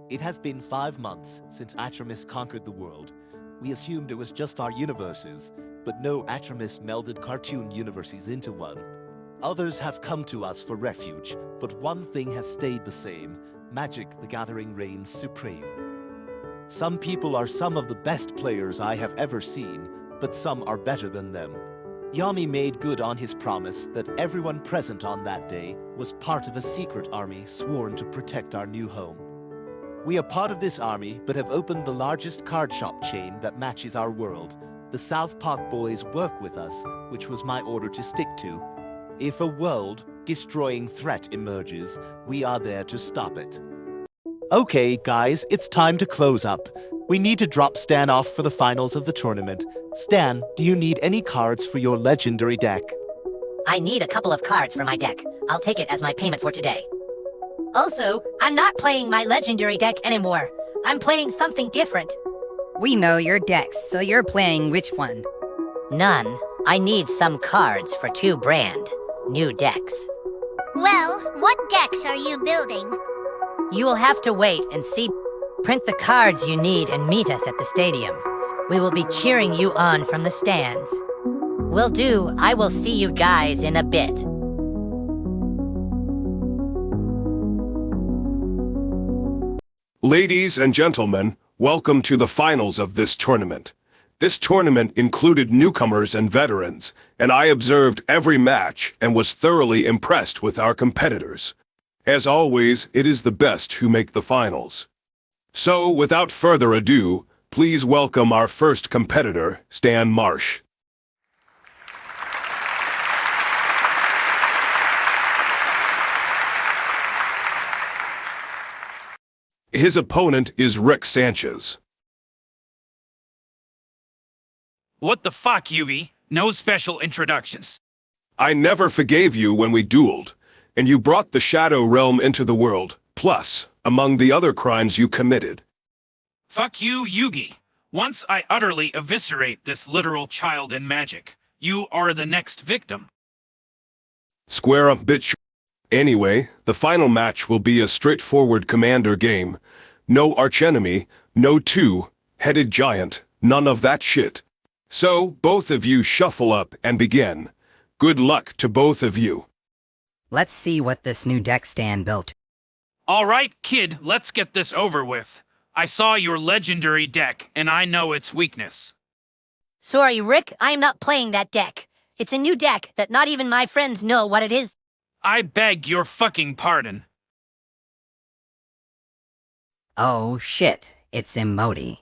It has been 5 months since Atramis conquered the world. We assumed it was just our universes, but no, Atramis melded cartoon universes into one. Others have come to us for refuge, but one thing has stayed the same. Magic the Gathering reigns supreme. Some people are some of the best players I have ever seen, but some are better than them. Yami made good on his promise that everyone present on that day was part of a secret army sworn to protect our new home. We are part of this army, but have opened the largest card shop chain that matches our world. The South Park boys work with us, which was my order to stick to. If a world-destroying threat emerges, we are there to stop it. Okay, guys, it's time to close up. We need to drop Stan off for the finals of the tournament. Stan, do you need any cards for your legendary deck? I need a couple of cards for my deck. I'll take it as my payment for today. Also, I'm not playing my legendary deck anymore. I'm playing something different. We know your decks, so you're playing which one? None. I need some cards for 2 brand new decks. Well, what decks are you building? You will have to wait and see. Print the cards you need and meet us at the stadium. We will be cheering you on from the stands. Will do. I will see you guys in a bit. Ladies and gentlemen, welcome to the finals of this tournament. This tournament included newcomers and veterans, and I observed every match and was thoroughly impressed with our competitors. As always, it is the best who make the finals. So, without further ado, please welcome our first competitor, Stan Marsh. His opponent is Rick Sanchez. What the fuck, Yugi? No special introductions. I never forgave you when we dueled, and you brought the Shadow Realm into the world, plus, among the other crimes you committed. Fuck you, Yugi. Once I utterly eviscerate this literal child in magic, you are the next victim. Square up, bitch. Anyway, the final match will be a straightforward commander game. No archenemy, no two-headed giant, none of that shit. So, both of you shuffle up and begin. Good luck to both of you. Let's see what this new deck Stan built. Alright, kid, let's get this over with. I saw your legendary deck, and I know its weakness. Sorry, Rick, I am not playing that deck. It's a new deck that not even my friends know what it is. I beg your fucking pardon. Oh shit, it's Emoti.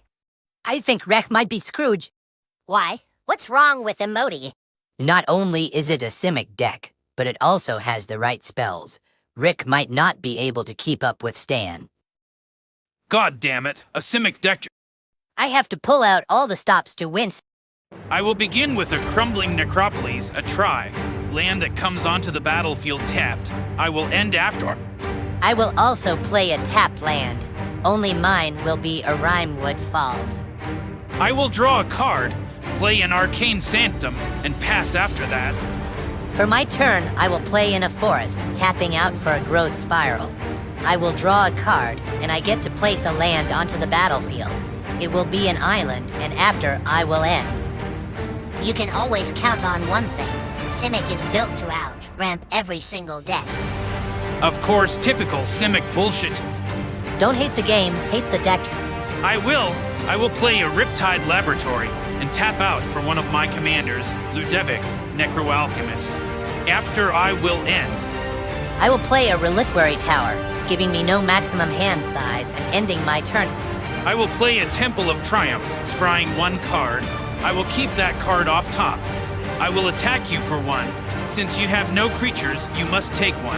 I think Rick might be Scrooge. Why? What's wrong with Emoti? Not only is it a Simic deck, but it also has the right spells. Rick might not be able to keep up with Stan. God damn it, a Simic deck. I have to pull out all the stops to win. I will begin with a crumbling necropolis, a try. Land that comes onto the battlefield tapped. I will end after. I will also play a tapped land. Only mine will be a Rimewood Falls. I will draw a card, play an Arcane Sanctum, and pass after that. For my turn, I will play in a forest, tapping out for a growth spiral. I will draw a card, and I get to place a land onto the battlefield. It will be an island, and after, I will end. You can always count on one thing. Simic is built to out-ramp every single deck. Of course, typical Simic bullshit. Don't hate the game, hate the deck. I will play a Riptide Laboratory and tap out for one of my commanders, Ludevic, Necroalchemist. After, I will end. I will play a Reliquary Tower, giving me no maximum hand size and ending my turns. I will play a Temple of Triumph, scrying 1 card. I will keep that card off top. I will attack you for 1. Since you have no creatures, you must take 1.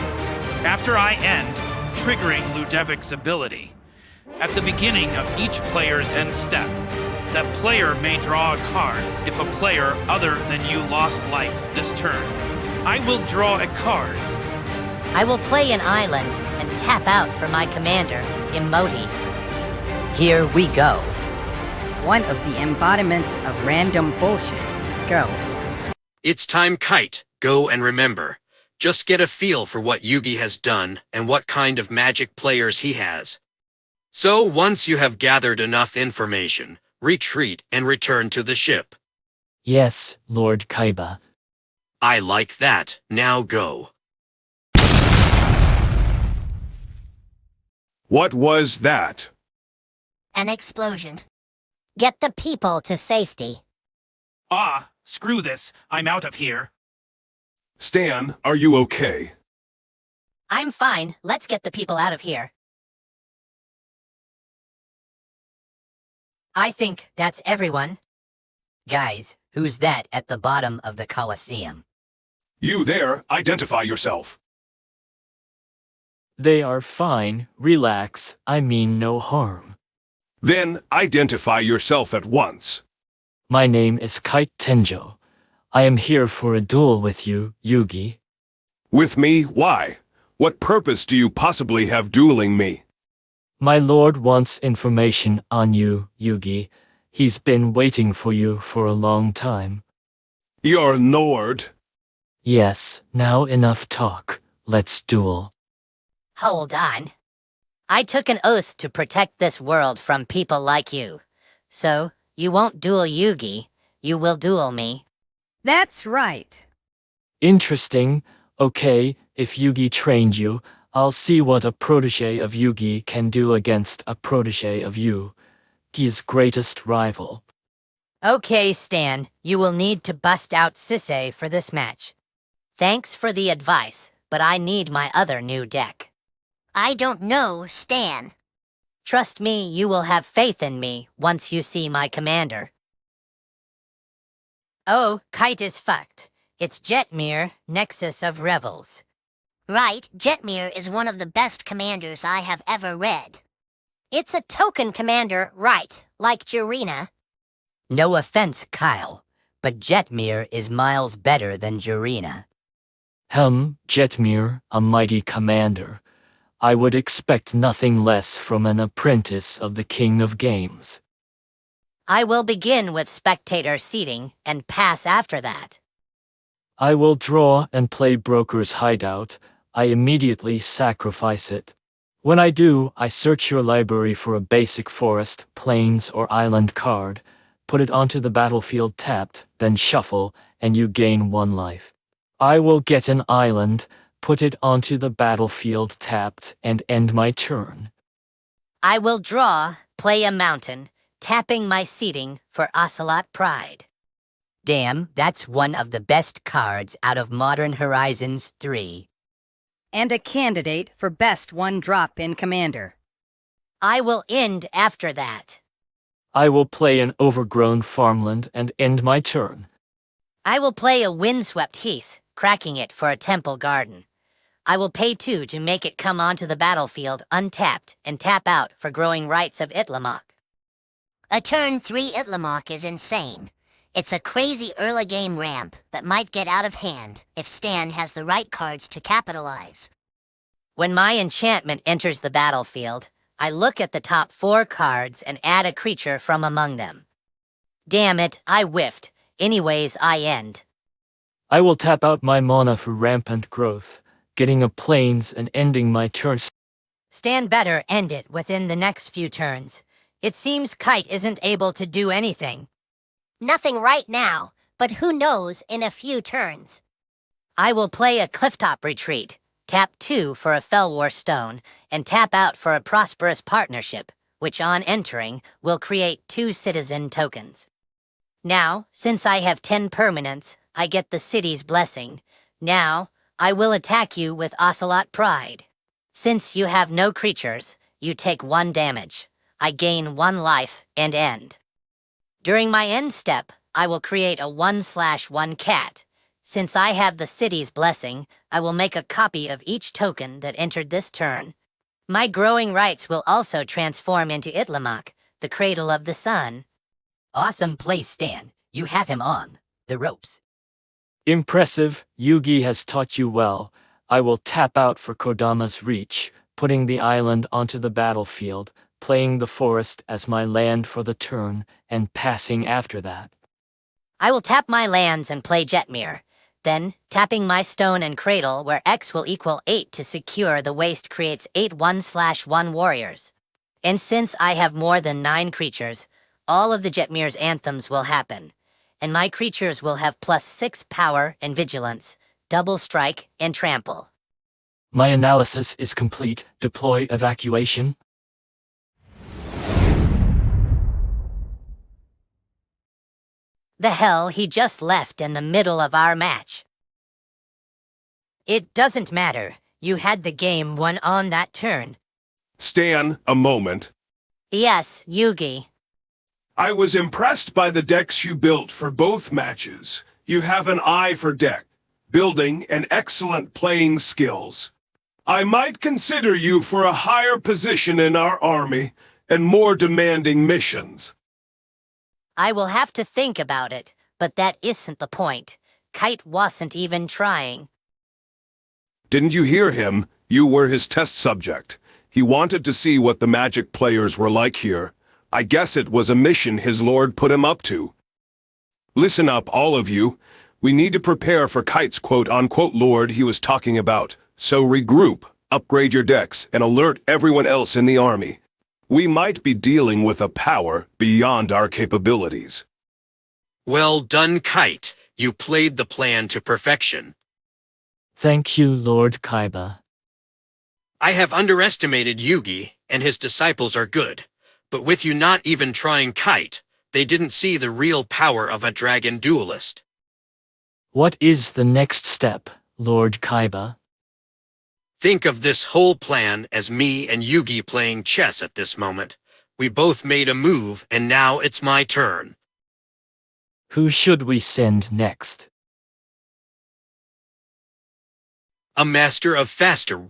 After I end, triggering Ludevic's ability. At the beginning of each player's end step, that player may draw a card if a player other than you lost life this turn. I will draw a card. I will play an island and tap out for my commander, Emoti. Here we go. One of the embodiments of random bullshit. Go. It's time, Kite. Go and remember. Just get a feel for what Yugi has done and what kind of magic players he has. So once you have gathered enough information, retreat and return to the ship. Yes, Lord Kaiba. I like that. Now go. What was that? An explosion. Get the people to safety. Ah, screw this. I'm out of here. Stan, are you okay? I'm fine. Let's get the people out of here. I think that's everyone. Guys, who's that at the bottom of the Colosseum? You there, identify yourself. They are fine. Relax. I mean no harm. Then identify yourself at once. My name is Kite Tenjo. I am here for a duel with you, Yugi. With me? Why? What purpose do you possibly have dueling me? My lord wants information on you, Yugi. He's been waiting for you for a long time. Your lord? Yes, now enough talk. Let's duel. Hold on. I took an oath to protect this world from people like you. So, you won't duel Yugi, you will duel me. That's right. Interesting. Okay, if Yugi trained you, I'll see what a protege of Yugi can do against a protege of you, his greatest rival. Okay, Stan, you will need to bust out Sisei for this match. Thanks for the advice, but I need my other new deck. I don't know, Stan. Trust me, you will have faith in me once you see my commander. Oh, Kite is fucked. It's Jetmir, Nexus of Revels. Right, Jetmir is one of the best commanders I have ever read. It's a token commander, right, like Jirina. No offense, Kyle, but Jetmir is miles better than Jirina. Jetmir, a mighty commander. I would expect nothing less from an apprentice of the King of Games. I will begin with spectator seating and pass after that. I will draw and play Broker's Hideout. I immediately sacrifice it. When I do, I search your library for a basic forest, plains, or island card, put it onto the battlefield tapped, then shuffle, and you gain 1 life. I will get an island, put it onto the battlefield tapped, and end my turn. I will draw, play a mountain, tapping my seating for Ocelot Pride. Damn, that's one of the best cards out of Modern Horizons 3. And a candidate for best 1-drop in Commander. I will end after that. I will play an overgrown farmland and end my turn. I will play a windswept heath, cracking it for a temple garden. I will pay 2 to make it come onto the battlefield untapped and tap out for growing rights of Itlamok. A turn 3 Itlamok is insane. It's a crazy early game ramp that might get out of hand if Stan has the right cards to capitalize. When my enchantment enters the battlefield, I look at the top 4 cards and add a creature from among them. Damn it, I whiffed. Anyways, I end. I will tap out my mana for rampant growth, getting a plains and ending my turn. Stan better end it within the next few turns. It seems Kite isn't able to do anything. Nothing right now, but who knows in a few turns. I will play a Clifftop Retreat, tap 2 for a Fellwar Stone, and tap out for a Prosperous Partnership, which on entering will create 2 citizen tokens. Now, since I have 10 permanents, I get the city's blessing. Now, I will attack you with Ocelot Pride. Since you have no creatures, you take 1 damage. I gain 1 life and end. During my end step, I will create a 1/1 cat. Since I have the city's blessing, I will make a copy of each token that entered this turn. My growing rights will also transform into Itlamok, the cradle of the sun. Awesome play, Stan. You have him on the ropes. Impressive, Yugi has taught you well. I will tap out for Kodama's Reach, putting the island onto the battlefield, playing the forest as my land for the turn, and passing after that. I will tap my lands and play Jetmir. Then, tapping my stone and cradle where X will equal 8 to secure the waste creates 8 1/1 warriors. And since I have more than 9 creatures, all of the Jetmir's anthems will happen. And my creatures will have +6 power and vigilance, double strike, and trample. My analysis is complete. Deploy evacuation. The hell, he just left in the middle of our match. It doesn't matter. You had the game won on that turn. Stan, a moment. Yes, Yugi. I was impressed by the decks you built for both matches. You have an eye for deck building and excellent playing skills. I might consider you for a higher position in our army and more demanding missions. I will have to think about it, but that isn't the point. Kite wasn't even trying. Didn't you hear him? You were his test subject. He wanted to see what the Magic players were like here. I guess it was a mission his lord put him up to. Listen up, all of you. We need to prepare for Kite's quote-unquote lord he was talking about. So regroup, upgrade your decks, and alert everyone else in the army. We might be dealing with a power beyond our capabilities. Well done, Kite. You played the plan to perfection. Thank you, Lord Kaiba. I have underestimated Yugi, and his disciples are good. But with you not even trying Kite, they didn't see the real power of a dragon duelist. What is the next step, Lord Kaiba? Think of this whole plan as me and Yugi playing chess at this moment. We both made a move, and now it's my turn. Who should we send next? A master of faster